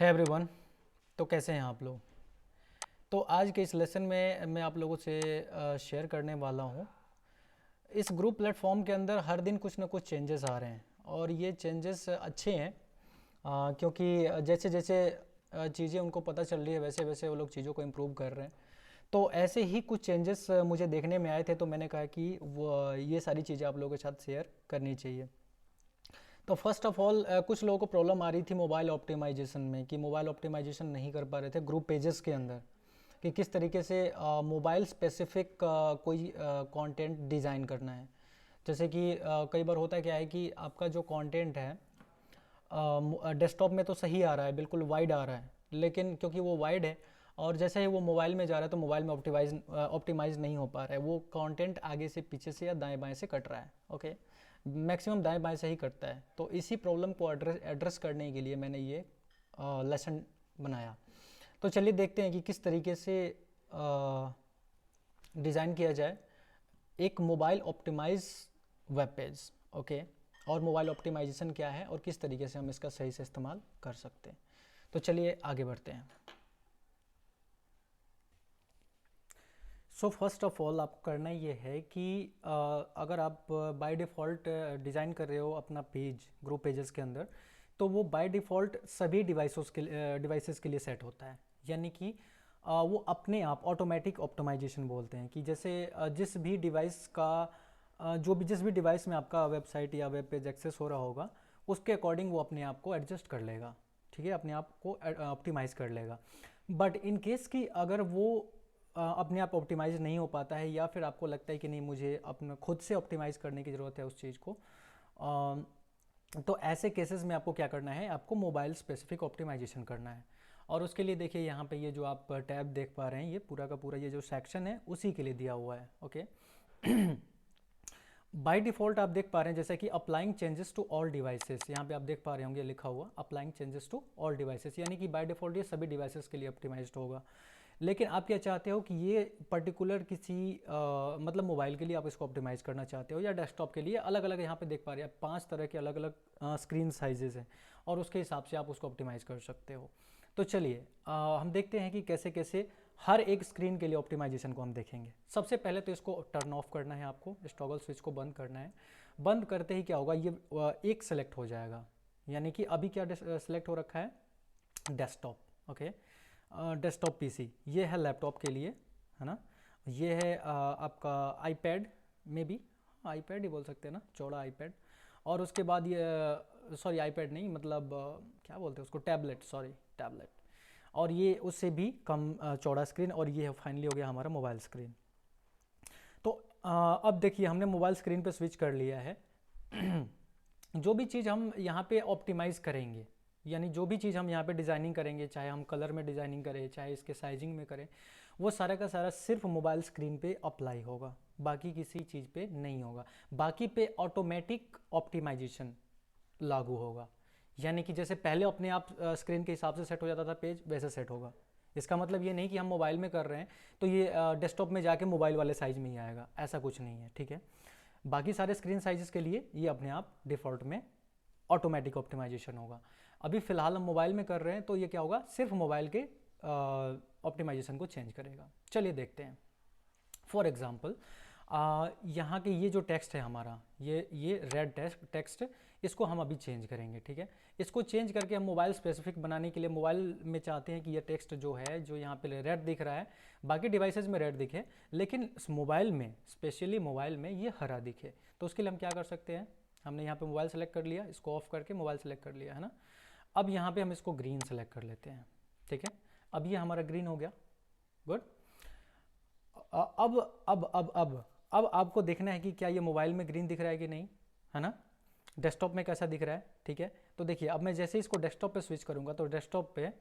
है एवरीवन। तो कैसे हैं आप लोग। तो आज के इस लेसन में मैं आप लोगों से शेयर करने वाला हूँ। इस ग्रुप प्लेटफॉर्म के अंदर हर दिन कुछ ना कुछ चेंजेस आ रहे हैं और ये चेंजेस अच्छे हैं, क्योंकि जैसे जैसे चीज़ें उनको पता चल रही है वैसे वैसे वो लोग चीज़ों को इम्प्रूव कर रहे हैं। तो ऐसे ही कुछ चेंजेस मुझे देखने में आए थे, तो मैंने कहा कि वो ये सारी चीज़ें आप लोगों के साथ शेयर करनी चाहिए। तो फर्स्ट ऑफ ऑल कुछ लोगों को प्रॉब्लम आ रही थी मोबाइल ऑप्टिमाइजेशन में, कि मोबाइल ऑप्टिमाइजेशन नहीं कर पा रहे थे ग्रुप पेजेस के अंदर, कि किस तरीके से मोबाइल स्पेसिफिक कोई कंटेंट डिज़ाइन करना है। जैसे कि कई बार होता है क्या है कि आपका जो कंटेंट है डेस्कटॉप में तो सही आ रहा है, बिल्कुल वाइड आ रहा है, लेकिन क्योंकि वो वाइड है और जैसे ही वो मोबाइल में जा रहा है तो मोबाइल में ऑप्टिमाइज नहीं हो पा रहा है, वो कंटेंट आगे से पीछे से या दाएं बाएं से कट रहा है। ओके, मैक्सिमम दाएं बाएं से ही कटता है। तो इसी प्रॉब्लम को एड्रेस करने के लिए मैंने ये लेसन बनाया। तो चलिए देखते हैं कि किस तरीके से डिज़ाइन किया जाए एक mobile optimize web page. Okay, और मोबाइल ऑप्टिमाइजेशन क्या है और किस तरीके से हम इसका सही से इस्तेमाल कर सकते हैं। तो चलिए आगे बढ़ते हैं। सो फर्स्ट ऑफ ऑल आपको करना ये है कि अगर आप बाय डिफ़ॉल्ट डिज़ाइन कर रहे हो अपना पेज ग्रुप पेजेस के अंदर, तो वो बाय डिफ़ॉल्ट सभी डिवाइसेस के लिए सेट होता है। यानी कि वो अपने आप ऑटोमेटिक ऑप्टिमाइजेशन बोलते हैं, कि जैसे जिस भी डिवाइस का जिस भी डिवाइस में आपका वेबसाइट या वेब पेज एक्सेस हो रहा होगा, उसके अकॉर्डिंग वो अपने आप को एडजस्ट कर लेगा। ठीक है, अपने आप को ऑप्टिमाइज़ कर लेगा। बट इन केस कि अगर वो अपने आप ऑप्टिमाइज़ नहीं हो पाता है, या फिर आपको लगता है कि नहीं मुझे अपना खुद से ऑप्टिमाइज़ करने की ज़रूरत है उस चीज़ को, तो ऐसे केसेस में आपको क्या करना है, आपको मोबाइल स्पेसिफिक ऑप्टिमाइजेशन करना है। और उसके लिए देखिए यहाँ पे ये जो आप टैब देख पा रहे हैं, ये पूरा का पूरा ये जो सेक्शन है उसी के लिए दिया हुआ है। ओके, बाय डिफ़ॉल्ट आप देख पा रहे हैं जैसे कि applying changes to all devices, यहाँ पे आप देख पा रहे होंगे लिखा हुआ applying changes to all devices, यानी कि बाय डिफ़ॉल्ट ये सभी डिवाइसेस के लिए ऑप्टिमाइज्ड होगा। लेकिन आप क्या चाहते हो कि ये पर्टिकुलर किसी मतलब मोबाइल के लिए आप इसको ऑप्टिमाइज़ करना चाहते हो या डेस्कटॉप के लिए, अलग अलग यहाँ पे देख पा रहे हैं 5 तरह के अलग अलग स्क्रीन साइजेस हैं और उसके हिसाब से आप उसको ऑप्टिमाइज़ कर सकते हो। तो चलिए हम देखते हैं कि कैसे कैसे हर एक स्क्रीन के लिए ऑप्टिमाइजेशन को हम देखेंगे। सबसे पहले तो इसको टर्न ऑफ करना है, आपको इस टॉगल स्विच को बंद करना है। बंद करते ही क्या होगा, ये एक सेलेक्ट हो जाएगा। यानी कि अभी क्या सेलेक्ट हो रखा है, डेस्कटॉप। ओके, डेस्कटॉप पीसी ये है लैपटॉप के लिए, है ना। ये है आपका आईपैड में भी, आईपैड ही बोल सकते हैं ना, चौड़ा आईपैड। और उसके बाद ये सॉरी आईपैड नहीं, मतलब क्या बोलते हैं उसको, टैबलेट, सॉरी टैबलेट। और ये उससे भी कम चौड़ा स्क्रीन, और ये फाइनली हो गया हमारा मोबाइल स्क्रीन। तो अब देखिए हमने मोबाइल स्क्रीन पे स्विच कर लिया है। जो भी चीज़ हम यहाँ पे ऑप्टिमाइज़ करेंगे, यानी जो भी चीज़ हम यहाँ पे डिज़ाइनिंग करेंगे, चाहे हम कलर में डिज़ाइनिंग करें चाहे इसके साइजिंग में करें, वो सारा का सारा सिर्फ मोबाइल स्क्रीन पे अप्लाई होगा, बाकी किसी चीज़ पे नहीं होगा। बाकी पे ऑटोमेटिक ऑप्टिमाइजेशन लागू होगा। यानी कि जैसे पहले अपने आप स्क्रीन के हिसाब से सेट हो जाता था पेज, वैसे सेट होगा। इसका मतलब ये नहीं कि हम मोबाइल में कर रहे हैं तो ये डेस्कटॉप में जाके मोबाइल वाले साइज में ही आएगा, ऐसा कुछ नहीं है। ठीक है, बाकी सारे स्क्रीन साइजेस के लिए ये अपने आप डिफ़ॉल्ट में ऑटोमेटिक ऑप्टिमाइजेशन होगा। अभी फ़िलहाल हम मोबाइल में कर रहे हैं तो ये क्या होगा, सिर्फ मोबाइल के ऑप्टिमाइजेशन को चेंज करेगा। चलिए देखते हैं। फॉर एग्ज़ाम्पल यहाँ के ये जो टेक्स्ट है हमारा, ये रेड टेक्स्ट, इसको हम अभी चेंज करेंगे। ठीक है, इसको चेंज करके हम मोबाइल स्पेसिफिक बनाने के लिए मोबाइल में चाहते हैं कि ये टेक्स्ट जो है, जो यहाँ पे रेड दिख रहा है, बाकी डिवाइसेज में रेड दिखे, लेकिन मोबाइल में, स्पेशली मोबाइल में ये हरा दिखे। तो उसके लिए हम क्या कर सकते हैं, हमने यहाँ पे मोबाइल सेलेक्ट कर लिया, इसको ऑफ करके मोबाइल सेलेक्ट कर लिया, है ना। अब यहाँ पे हम इसको ग्रीन सेलेक्ट कर लेते हैं। ठीक है, अब ये हमारा ग्रीन हो गया। गुड। अब अब आपको देखना है कि क्या ये मोबाइल में ग्रीन दिख रहा है कि नहीं, है ना। डेस्कटॉप में कैसा दिख रहा है। ठीक है, तो देखिए अब मैं जैसे ही इसको डेस्कटॉप पे स्विच करूंगा तो डेस्कटॉप पे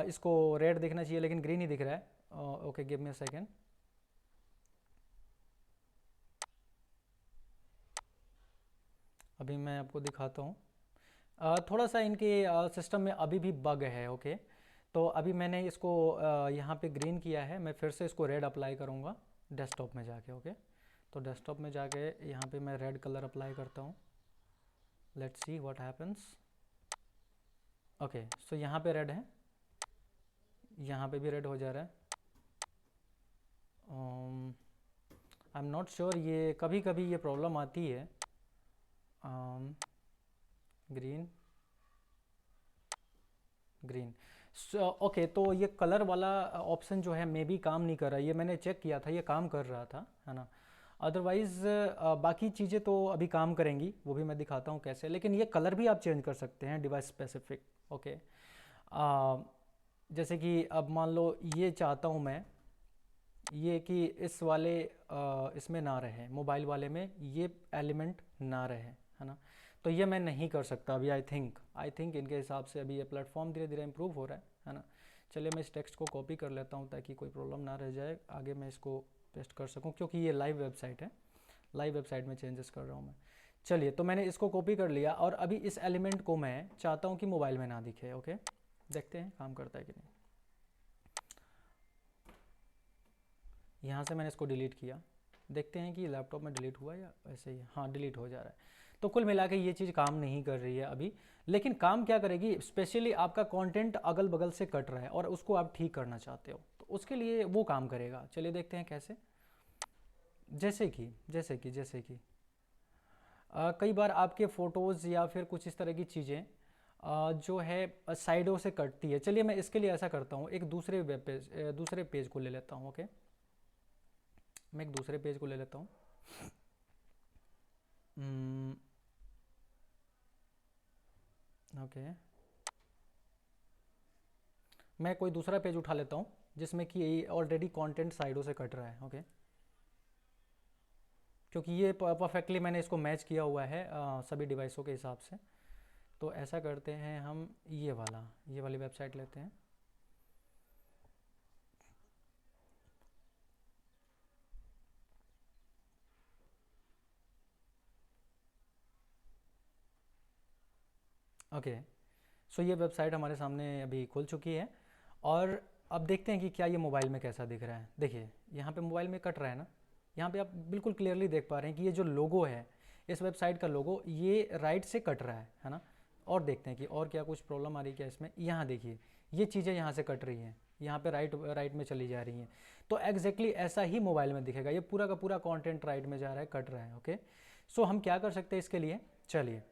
इसको रेड दिखना चाहिए लेकिन ग्रीन ही दिख रहा है। Okay, give me a second. अभी मैं आपको दिखाता हूँ। थोड़ा सा इनके सिस्टम में अभी भी बग है। ओके, तो अभी मैंने इसको यहाँ पे ग्रीन किया है, मैं फिर से इसको रेड अप्लाई करूँगा डेस्कटॉप में जाके। ओके, तो डेस्कटॉप में जाके यहाँ पे मैं रेड कलर अप्लाई करता हूँ। Let's see what happens. Okay, so यहाँ पे रेड है, यहाँ पे भी रेड हो जा रहा है। आई एम नॉट श्योर, ये कभी कभी ये प्रॉब्लम आती है। Green, green. ओके, तो ये कलर वाला ऑप्शन जो है मे बी काम नहीं कर रहा है। ये मैंने चेक किया था, ये काम कर रहा था, है ना। अदरवाइज़ बाकी चीज़ें तो अभी काम करेंगी, वो भी मैं दिखाता हूँ कैसे। लेकिन ये कलर भी आप चेंज कर सकते हैं डिवाइस स्पेसिफिक। ओके, जैसे कि अब मान लो ये चाहता हूँ मैं, ये कि इस वाले इसमें ना रहे, मोबाइल वाले में ये एलिमेंट ना रहे, है ना। तो ये मैं नहीं कर सकता अभी। आई थिंक इनके हिसाब से अभी ये प्लेटफॉर्म धीरे धीरे इम्प्रूव हो रहा है ना। चलिए मैं इस टेक्स्ट को कॉपी कर लेता हूँ ताकि कोई प्रॉब्लम ना रह जाए, आगे मैं इसको पेस्ट कर सकूँ, क्योंकि ये लाइव वेबसाइट है, लाइव वेबसाइट में चेंजेस कर रहा हूँ मैं। चलिए, तो मैंने इसको कॉपी कर लिया और अभी इस एलिमेंट को मैं चाहता हूँ कि मोबाइल में ना दिखे। ओके, देखते हैं काम करता है कि नहीं। यहाँ से मैंने इसको डिलीट किया, देखते हैं कि लैपटॉप में डिलीट हुआ या ऐसे ही। हाँ, डिलीट हो जा रहा है। तो कुल मिला के ये चीज़ काम नहीं कर रही है अभी। लेकिन काम क्या करेगी, स्पेशली आपका कंटेंट अगल बगल से कट रहा है और उसको आप ठीक करना चाहते हो, तो उसके लिए वो काम करेगा। चलिए देखते हैं कैसे। जैसे कि कई बार आपके फ़ोटोज़ या फिर कुछ इस तरह की चीज़ें जो है साइडों से कटती है। चलिए मैं इसके लिए ऐसा करता हूँ, एक दूसरे वेब पेज, दूसरे पेज को ले लेता हूँ। ओके, मैं एक दूसरे पेज को ले लेता हूँ। ओके, मैं कोई दूसरा पेज उठा लेता हूँ जिसमें कि ऑलरेडी कंटेंट साइडों से कट रहा है। ओके, क्योंकि ये परफेक्टली मैंने इसको मैच किया हुआ है सभी डिवाइसों के हिसाब से। तो ऐसा करते हैं हम, ये वाली वेबसाइट लेते हैं। ओके, सो ये वेबसाइट हमारे सामने अभी खुल चुकी है और अब देखते हैं कि क्या ये मोबाइल में कैसा दिख रहा है। देखिए यहाँ पे मोबाइल में कट रहा है ना, यहाँ पे आप बिल्कुल क्लियरली देख पा रहे हैं कि ये जो लोगो है, इस वेबसाइट का लोगो, ये राइट से कट रहा है ना। और देखते हैं कि और क्या कुछ प्रॉब्लम आ रही है क्या इसमें। यहाँ देखिए, ये चीज़ें यहाँ से कट रही हैं, यहाँ पे राइट राइट में चली जा रही हैं। तो एग्जैक्टली ऐसा ही मोबाइल में दिखेगा, ये पूरा का पूरा कॉन्टेंट राइट में जा रहा है, कट रहा है। ओके, सो हम क्या कर सकते हैं इसके लिए। चलिए,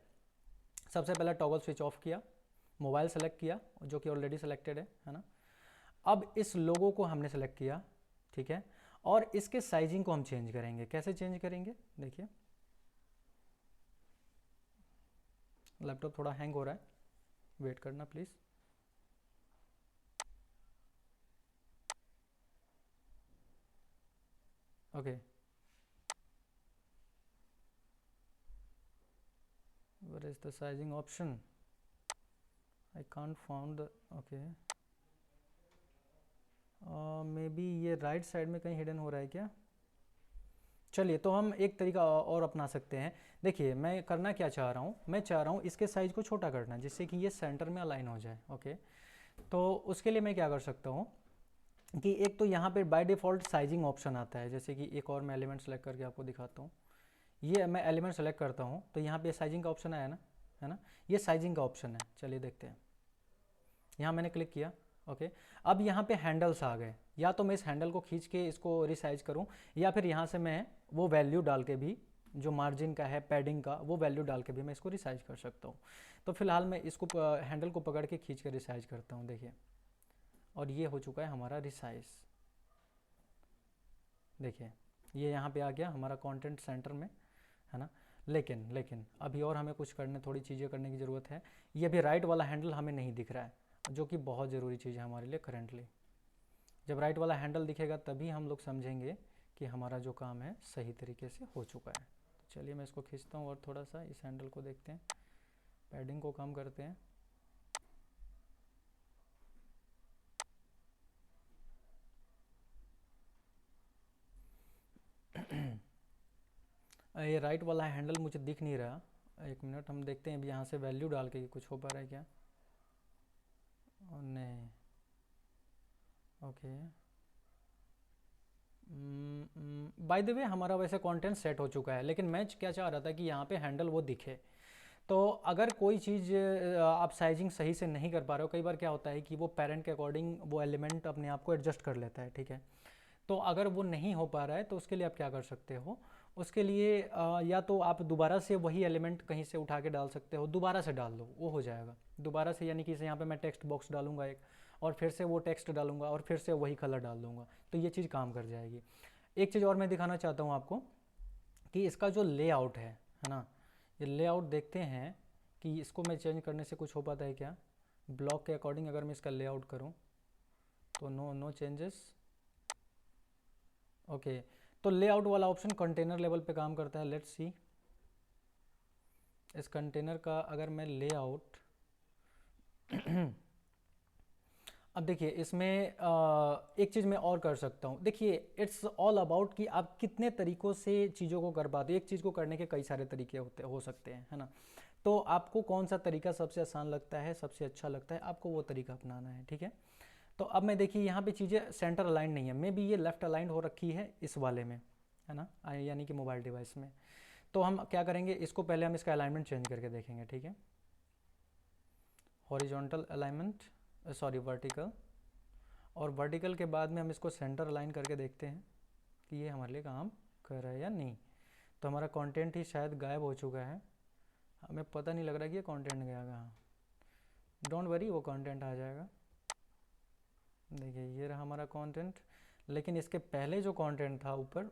सबसे पहले टॉगल स्विच ऑफ किया, मोबाइल सेलेक्ट किया जो कि ऑलरेडी सेलेक्टेड है ना। अब इस लोगो को हमने सेलेक्ट किया, ठीक है, और इसके साइजिंग को हम चेंज करेंगे। कैसे चेंज करेंगे, देखिए लैपटॉप थोड़ा हैंग हो रहा है, वेट करना please. Okay, where is the sizing option? I can't found the, okay, may be ये राइट साइड में कहीं हिडन हो रहा है क्या। चलिए, तो हम एक तरीका और अपना सकते हैं। देखिए मैं करना क्या चाह रहा हूँ, मैं चाह रहा हूँ इसके साइज़ को छोटा करना जिससे कि ये सेंटर में अलाइन हो जाए। ओके, तो उसके लिए मैं क्या कर सकता हूँ कि एक तो यहाँ पे बाय डिफ़ॉल्ट साइजिंग ऑप्शन आता है। जैसे कि एक और मैं एलिमेंट सेलेक्ट करके आपको दिखाता हूँ। ये मैं एलिमेंट सेलेक्ट करता हूँ तो यहाँ पे साइजिंग का ऑप्शन आया ना, है ना, ये साइजिंग का ऑप्शन है। चलिए देखते हैं, यहाँ मैंने क्लिक किया। ओके, अब यहाँ पे हैंडल्स आ गए। या तो मैं इस हैंडल को खींच के इसको रिसाइज करूँ, या फिर यहाँ से मैं वो वैल्यू डाल के भी, जो मार्जिन का है, पैडिंग का, वो वैल्यू डाल के भी मैं इसको रिसाइज कर सकता हूँ। तो फिलहाल मैं इसको हैंडल को पकड़ के खींच कर रिसाइज करता हूँ। देखिए, और ये हो चुका है हमारा रिसाइज। देखिए ये यहाँ पे आ गया हमारा कंटेंट सेंटर में, है ना। लेकिन अभी और हमें कुछ करने, थोड़ी चीज़ें करने की ज़रूरत है। ये भी राइट वाला हैंडल हमें नहीं दिख रहा है, जो कि बहुत ज़रूरी चीज़ है हमारे लिए करेंटली। जब राइट वाला हैंडल दिखेगा तभी हम लोग समझेंगे कि हमारा जो काम है सही तरीके से हो चुका है। तो चलिए मैं इसको खींचता हूँ और थोड़ा सा इस हैंडल को देखते हैं, पैडिंग को कम करते हैं। ये राइट वाला हैंडल मुझे दिख नहीं रहा। एक मिनट, हम देखते हैं अभी यहाँ से वैल्यू डाल के कुछ हो पा रहा है क्या। नहीं, ओके, बाय द वे हमारा वैसे कंटेंट सेट हो चुका है, लेकिन मैं क्या चाह रहा था कि यहाँ पे हैंडल वो दिखे। तो अगर कोई चीज़ आप साइजिंग सही से नहीं कर पा रहे हो, कई बार क्या होता है कि वो पेरेंट के अकॉर्डिंग वो एलिमेंट अपने आप को एडजस्ट कर लेता है, ठीक है। तो अगर वो नहीं हो पा रहा है तो उसके लिए आप क्या कर सकते हो, उसके लिए या तो आप दोबारा से वही एलिमेंट कहीं से उठा के डाल सकते हो, दोबारा से डाल दो वो हो जाएगा दोबारा से, यानी कि यहाँ पे मैं टेक्स्ट बॉक्स डालूंगा एक, और फिर से वो टेक्स्ट डालूंगा और फिर से वही कलर डाल दूंगा, तो ये चीज़ काम कर जाएगी। एक चीज़ और मैं दिखाना चाहता हूँ आपको कि इसका जो लेआउट है ना, ये लेआउट देखते हैं कि इसको मैं चेंज करने से कुछ हो पाता है क्या। ब्लॉक के अकॉर्डिंग अगर मैं इसका लेआउट करूँ तो नो चेंजेस। ओके, तो लेआउट वाला ऑप्शन कंटेनर लेवल पे काम करता है। लेट्स सी, इस कंटेनर का अगर मैं लेआउट अब देखिए इसमें एक चीज़ मैं और कर सकता हूँ। देखिए इट्स ऑल अबाउट कि आप कितने तरीक़ों से चीज़ों को कर पाते हो। एक चीज़ को करने के कई सारे तरीके हो सकते हैं, है ना। तो आपको कौन सा तरीका सबसे आसान लगता है, सबसे अच्छा लगता है, आपको वो तरीका अपनाना है, ठीक है। तो अब मैं देखिए यहाँ पे चीज़ें सेंटर अलाइन नहीं है, मे बी ये लेफ़्ट अलाइंड हो रखी है इस वाले में, है ना, यानी कि मोबाइल डिवाइस में। तो हम क्या करेंगे, इसको पहले हम इसका अलाइनमेंट चेंज करके देखेंगे, ठीक है। हॉरिजॉन्टल अलाइनमेंट, सॉरी वर्टिकल, और वर्टिकल के बाद में हम इसको सेंटर अलाइन करके देखते हैं कि ये हमारे लिए काम कर रहा है या नहीं। तो हमारा कंटेंट ही शायद गायब हो चुका है, हमें पता नहीं लग रहा कि ये कंटेंट गया कहाँ। डोंट वरी, वो कंटेंट आ जाएगा। देखिए ये रहा हमारा कंटेंट, लेकिन इसके पहले जो कंटेंट था ऊपर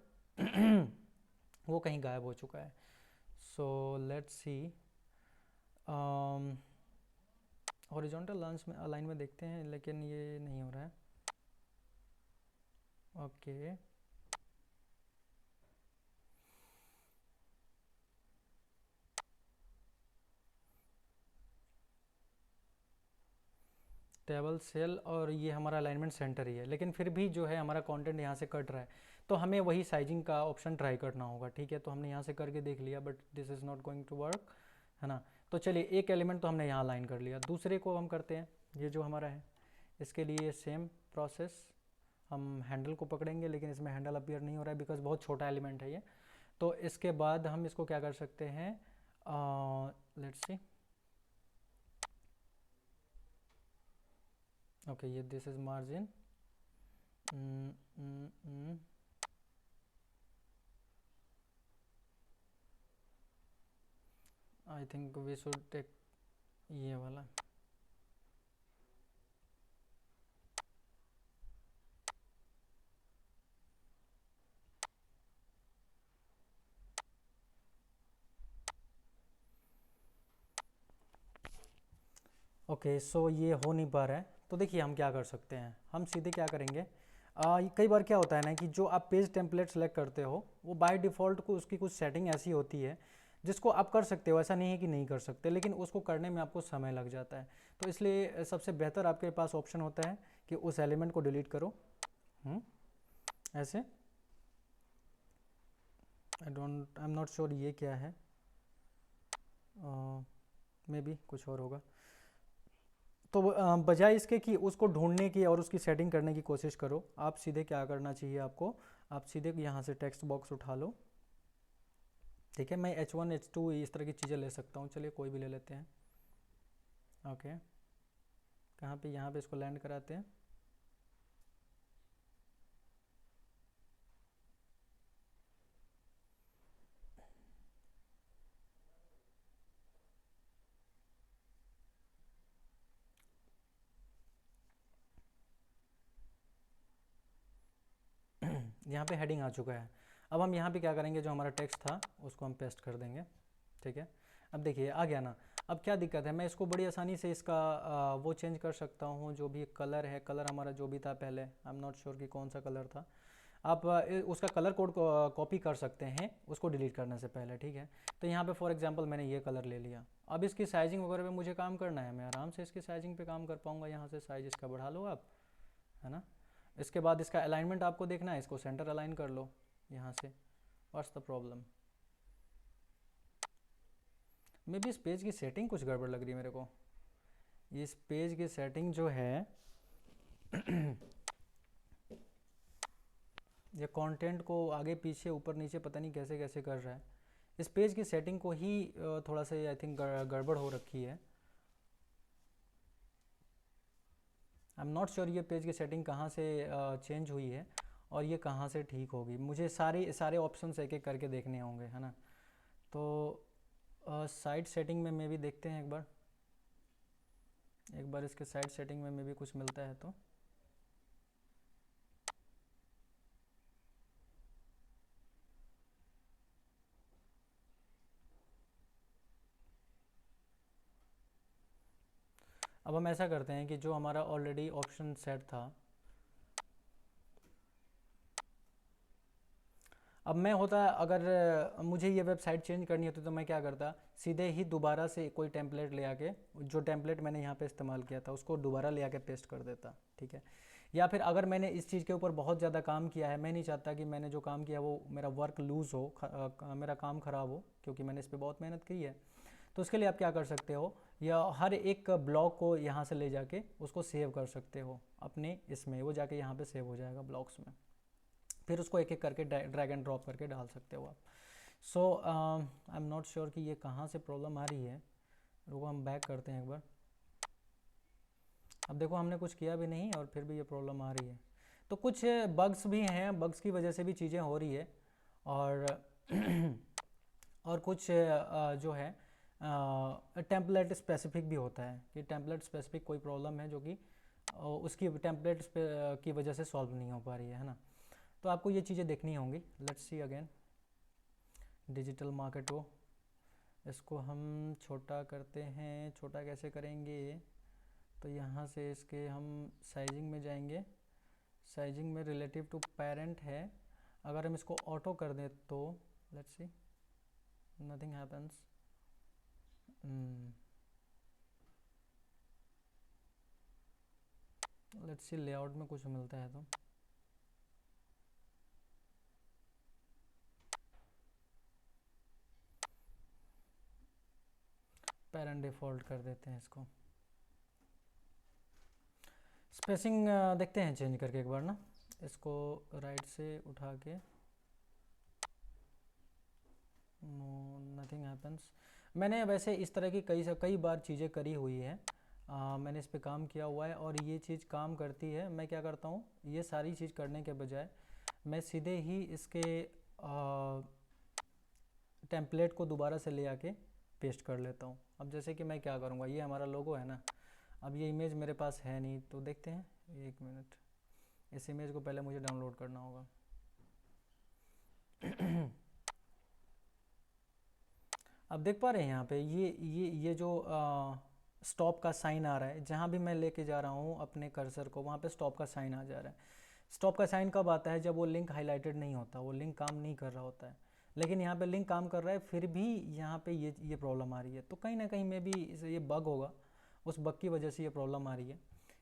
वो कहीं गायब हो चुका है। So let's see, horizontal align में देखते हैं, लेकिन ये नहीं हो रहा है। ओके टेबल सेल, और ये हमारा अलाइनमेंट सेंटर ही है, लेकिन फिर भी जो है हमारा कंटेंट यहाँ से कट रहा है। तो हमें वही साइजिंग का ऑप्शन ट्राई करना होगा, ठीक है। तो हमने यहाँ से करके देख लिया, but this is not going to work, है ना। तो चलिए एक एलिमेंट तो हमने यहाँ अलाइन कर लिया, दूसरे को हम करते हैं। ये जो हमारा है इसके लिए सेम प्रोसेस, हम हैंडल को पकड़ेंगे, लेकिन इसमें हैंडल अपीयर नहीं हो रहा है बिकॉज बहुत छोटा एलिमेंट है ये। तो इसके बाद हम इसको क्या कर सकते हैं, लेट्स सी, ओके ये this is margin, I think we should take ये वाला। ओके सो ये हो नहीं पा रहा है, तो देखिए हम क्या कर सकते हैं, हम सीधे क्या करेंगे, कई बार क्या होता है ना कि जो आप पेज टेम्पलेट सेलेक्ट करते हो वो बाय डिफ़ॉल्ट को उसकी कुछ सेटिंग ऐसी होती है जिसको आप कर सकते हो, ऐसा नहीं है कि नहीं कर सकते, लेकिन उसको करने में आपको समय लग जाता है। तो इसलिए सबसे बेहतर आपके पास ऑप्शन होता है कि उस एलिमेंट को डिलीट करो, ऐसे। आई एम नॉट श्योर ये क्या है, मे बी कुछ और होगा। तो बजाय इसके कि उसको ढूंढने की और उसकी सेटिंग करने की कोशिश करो, आप सीधे क्या करना चाहिए आपको, आप सीधे यहाँ से टेक्स्ट बॉक्स उठा लो, ठीक है। मैं H1 H2 इस तरह की चीज़ें ले सकता हूँ, चलिए कोई भी ले लेते हैं। ओके कहाँ पे, यहाँ पे इसको लैंड कराते हैं। यहाँ पे हेडिंग आ चुका है। अब हम यहाँ पे क्या करेंगे, जो हमारा टेक्स्ट था उसको हम पेस्ट कर देंगे, ठीक है। अब देखिए आ गया ना। अब क्या दिक्कत है, मैं इसको बड़ी आसानी से इसका वो चेंज कर सकता हूँ, जो भी कलर है, कलर हमारा जो भी था पहले, आई एम नॉट श्योर कि कौन सा कलर था। आप उसका कलर कोड को कॉपी कर सकते हैं उसको डिलीट करने से पहले, ठीक है। तो यहाँ पे फॉर एग्जांपल मैंने ये कलर ले लिया। अब इसकी साइजिंग वगैरह पे मुझे काम करना है, मैं आराम से इसकी साइजिंग पे काम कर पाऊँगा। यहाँ से साइज इसका बढ़ा लो आप, है ना। इसके बाद इसका अलाइनमेंट आपको देखना है, इसको सेंटर अलाइन कर लो यहाँ से। What's the problem, may be इस पेज की सेटिंग कुछ गड़बड़ लग रही है मेरे को। इस पेज की सेटिंग जो है ये कंटेंट को आगे पीछे ऊपर नीचे पता नहीं कैसे कैसे कर रहा है। इस पेज की सेटिंग को ही थोड़ा सा आई थिंक गड़बड़ हो रखी है। आई एम नॉट श्योर ये पेज की सेटिंग कहाँ से चेंज हुई है और ये कहाँ से ठीक होगी। मुझे सारे ऑप्शंस एक एक करके देखने होंगे, है ना। तो साइड सेटिंग में भी देखते हैं एक बार इसके साइड सेटिंग में भी कुछ मिलता है तो। अब हम ऐसा करते हैं कि जो हमारा ऑलरेडी ऑप्शन सेट था, अब मैं होता अगर मुझे ये वेबसाइट चेंज करनी होती तो मैं क्या करता, सीधे ही दोबारा से कोई टेम्पलेट ले आके, जो टेम्पलेट मैंने यहाँ पे इस्तेमाल किया था उसको दोबारा ले आके पेस्ट कर देता, ठीक है। या फिर अगर मैंने इस चीज़ के ऊपर बहुत ज़्यादा काम किया है, मैं नहीं चाहता कि मैंने जो काम किया वो मेरा वर्क लूज़ हो, मेरा काम ख़राब हो, क्योंकि मैंने इस पर बहुत मेहनत की है। तो उसके लिए आप क्या कर सकते हो, या हर एक ब्लॉक को यहाँ से ले जाके उसको सेव कर सकते हो अपने इसमें, वो जाके यहाँ पे सेव हो जाएगा ब्लॉक्स में, फिर उसको एक एक करके ड्रैग एंड ड्रॉप करके डाल सकते हो आप। सो आई एम नॉट श्योर कि ये कहाँ से प्रॉब्लम आ रही है। रुको हम बैक करते हैं एक बार। अब देखो हमने कुछ किया भी नहीं और फिर भी ये प्रॉब्लम आ रही है। तो कुछ बग्स भी हैं, बग्स की वजह से भी चीज़ें हो रही है। और और कुछ जो है टेम्पलेट स्पेसिफिक भी होता है कि टेम्पलेट स्पेसिफिक कोई प्रॉब्लम है जो कि उसकी टेम्पलेट की वजह से सॉल्व नहीं हो पा रही है ना। तो आपको ये चीज़ें देखनी होंगी। लेट्स सी अगेन डिजिटल मार्केटो, इसको हम छोटा करते हैं। छोटा कैसे करेंगे, तो यहाँ से इसके हम साइजिंग में जाएंगे। साइजिंग में रिलेटिव टू पेरेंट है, अगर हम इसको ऑटो कर दें तो let's see nothing happens. Let's see layout में कुछ मिलता है तो पेरेंट डिफ़ॉल्ट कर देते हैं इसको। स्पेसिंग देखते हैं चेंज करके एक बार ना, इसको राइट से उठा के। No nothing happens. मैंने वैसे इस तरह की कई बार चीज़ें करी हुई है, मैंने इस पे काम किया हुआ है और ये चीज़ काम करती है। मैं क्या करता हूँ, ये सारी चीज़ करने के बजाय मैं सीधे ही इसके टेम्पलेट को दोबारा से ले आके पेस्ट कर लेता हूँ। अब जैसे कि मैं क्या करूँगा, ये हमारा लोगो है ना, अब ये इमेज मेरे पास है नहीं, तो देखते हैं। एक मिनट, इस इमेज को पहले मुझे डाउनलोड करना होगा। अब देख पा रहे हैं यहाँ पे ये जो स्टॉप का साइन आ रहा है, जहाँ भी मैं लेके जा रहा हूँ अपने कर्सर को वहाँ पे स्टॉप का साइन आ जा रहा है। स्टॉप का साइन कब आता है, जब वो लिंक हाईलाइटेड नहीं होता, वो लिंक काम नहीं कर रहा होता है। लेकिन यहाँ पे लिंक काम कर रहा है, फिर भी यहाँ पे ये प्रॉब्लम आ रही है। तो कहीं ना कहीं में भी ये बग होगा, उस बग की वजह से ये प्रॉब्लम आ रही है,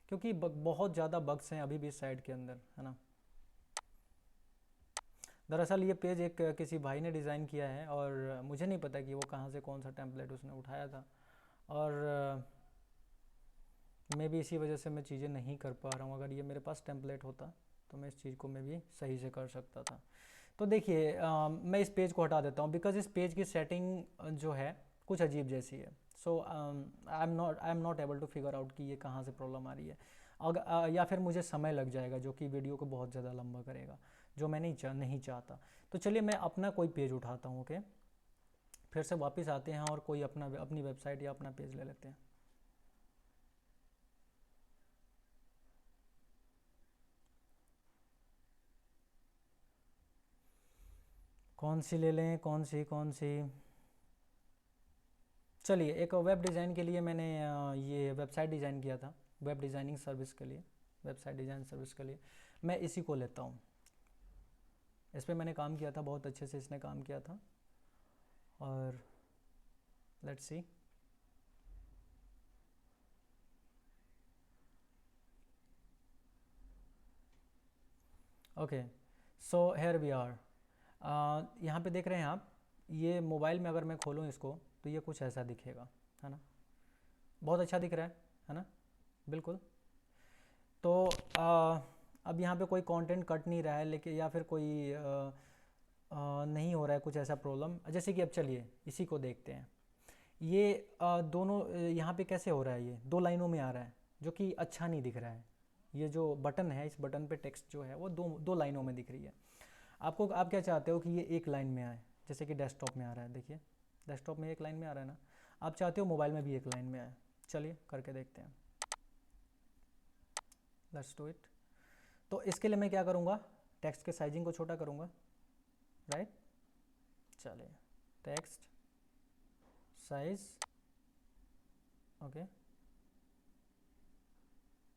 क्योंकि बहुत ज़्यादा बग्स हैं अभी भी इस साइट के अंदर, है ना। दरअसल ये पेज एक किसी भाई ने डिज़ाइन किया है और मुझे नहीं पता कि वो कहाँ से कौन सा टेम्पलेट उसने उठाया था, और मैं भी इसी वजह से मैं चीज़ें नहीं कर पा रहा हूँ। अगर ये मेरे पास टेम्पलेट होता तो मैं इस चीज़ को मैं भी सही से कर सकता था। तो देखिए मैं इस पेज को हटा देता हूँ, बिकॉज इस पेज की सेटिंग जो है कुछ अजीब जैसी है। So I am not able to figure out कि ये कहाँ से प्रॉब्लम आ रही है। अगर या फिर मुझे समय लग जाएगा जो कि वीडियो को बहुत ज़्यादा लंबा करेगा, जो मैं नहीं चाहता। तो चलिए मैं अपना कोई पेज उठाता हूँ, ओके। फिर से वापस आते हैं और कोई अपनी वेबसाइट या अपना पेज ले लेते हैं। कौन सी ले लें, कौन सी। चलिए, एक वेब डिज़ाइन के लिए मैंने ये वेबसाइट डिज़ाइन किया था, वेब डिज़ाइनिंग सर्विस के लिए, वेबसाइट डिज़ाइन सर्विस के लिए मैं इसी को लेता हूँ। इस पर मैंने काम किया था, बहुत अच्छे से इसने काम किया था। और let's see, okay. So here we are. यहाँ पे देख रहे हैं आप, ये मोबाइल में अगर मैं खोलूँ इसको तो ये कुछ ऐसा दिखेगा, है ना। बहुत अच्छा दिख रहा है ना, बिल्कुल। तो अब यहाँ पे कोई कंटेंट कट नहीं रहा है, लेकिन या फिर कोई नहीं हो रहा है कुछ ऐसा प्रॉब्लम। जैसे कि अब चलिए इसी को देखते हैं। ये दोनों यहाँ पे कैसे हो रहा है, ये दो लाइनों में आ रहा है जो कि अच्छा नहीं दिख रहा है। ये जो बटन है, इस बटन पे टेक्स्ट जो है वो दो दो लाइनों में दिख रही है। आप क्या चाहते हो कि ये एक लाइन में आए, जैसे कि डेस्कटॉप में आ रहा है। देखिए डेस्कटॉप में एक लाइन में आ रहा है ना, आप चाहते हो मोबाइल में भी एक लाइन में आए। चलिए करके देखते हैं, लेट्स डू इट। तो इसके लिए मैं क्या करूँगा, टेक्स्ट के साइजिंग को छोटा करूँगा, राइट। चलिए टेक्स्ट साइज, ओके,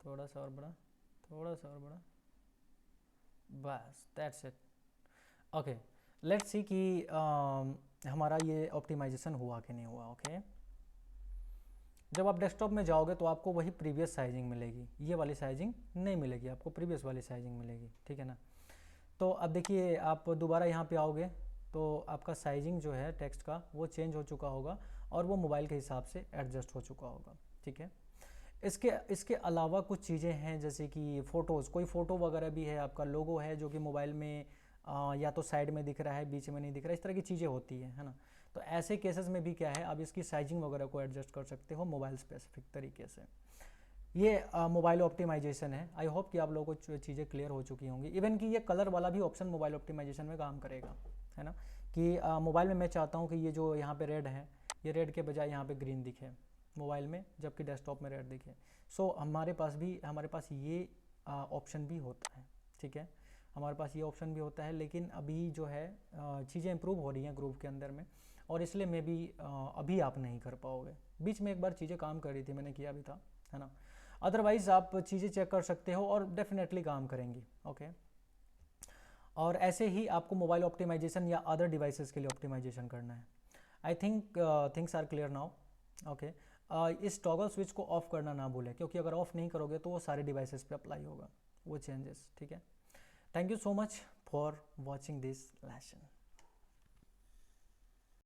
थोड़ा सा और बड़ा, थोड़ा सा और बड़ा, बस that's it. Okay, let's see कि हमारा ये ऑप्टिमाइजेशन हुआ कि नहीं हुआ। ओके, जब आप डेस्कटॉप में जाओगे तो आपको वही प्रीवियस साइजिंग मिलेगी, ये वाली साइजिंग नहीं मिलेगी, आपको प्रीवियस वाली साइजिंग मिलेगी, ठीक है ना। तो अब देखिए आप दोबारा यहाँ पे आओगे तो आपका साइजिंग जो है टेक्स्ट का वो चेंज हो चुका होगा और वो मोबाइल के हिसाब से एडजस्ट हो चुका होगा, ठीक है। इसके अलावा कुछ चीज़ें हैं, जैसे कि फ़ोटोज़, कोई फ़ोटो वगैरह भी है, आपका लोगो है जो कि मोबाइल में या तो साइड में दिख रहा है, बीच में नहीं दिख रहा है, इस तरह की चीज़ें होती है ना। तो ऐसे केसेस में भी क्या है, आप इसकी साइजिंग वगैरह को एडजस्ट कर सकते हो मोबाइल स्पेसिफिक तरीके से। ये मोबाइल ऑप्टिमाइजेशन है। आई होप कि आप लोगों को चीज़ें क्लियर हो चुकी होंगी। इवन कि ये कलर वाला भी ऑप्शन मोबाइल ऑप्टिमाइजेशन में काम करेगा, है ना। कि मोबाइल में मैं चाहता हूँ कि ये जो यहाँ पे रेड है, ये रेड के बजाय यहाँ पे ग्रीन दिखे मोबाइल में, जबकि डेस्कटॉप में रेड दिखे। सो हमारे पास ये ऑप्शन भी होता है, ठीक है। हमारे पास ये ऑप्शन भी होता है, लेकिन अभी जो है चीज़ें इंप्रूव हो रही हैं ग्रुप के अंदर में, और इसलिए मे भी अभी आप नहीं कर पाओगे। बीच में एक बार चीज़ें काम कर रही थी, मैंने किया भी था, है ना। अदरवाइज़ आप चीज़ें चेक कर सकते हो और डेफिनेटली काम करेंगी, ओके। और ऐसे ही आपको मोबाइल ऑप्टिमाइजेशन या अदर डिवाइसेस के लिए ऑप्टिमाइजेशन करना है। I think things are clear now, okay. इस टॉगल स्विच को ऑफ करना ना भूलें, क्योंकि अगर ऑफ नहीं करोगे तो वो सारे डिवाइसेस पे अप्लाई होगा वो चेंजेस, ठीक है। Thank you so much for watching this lesson.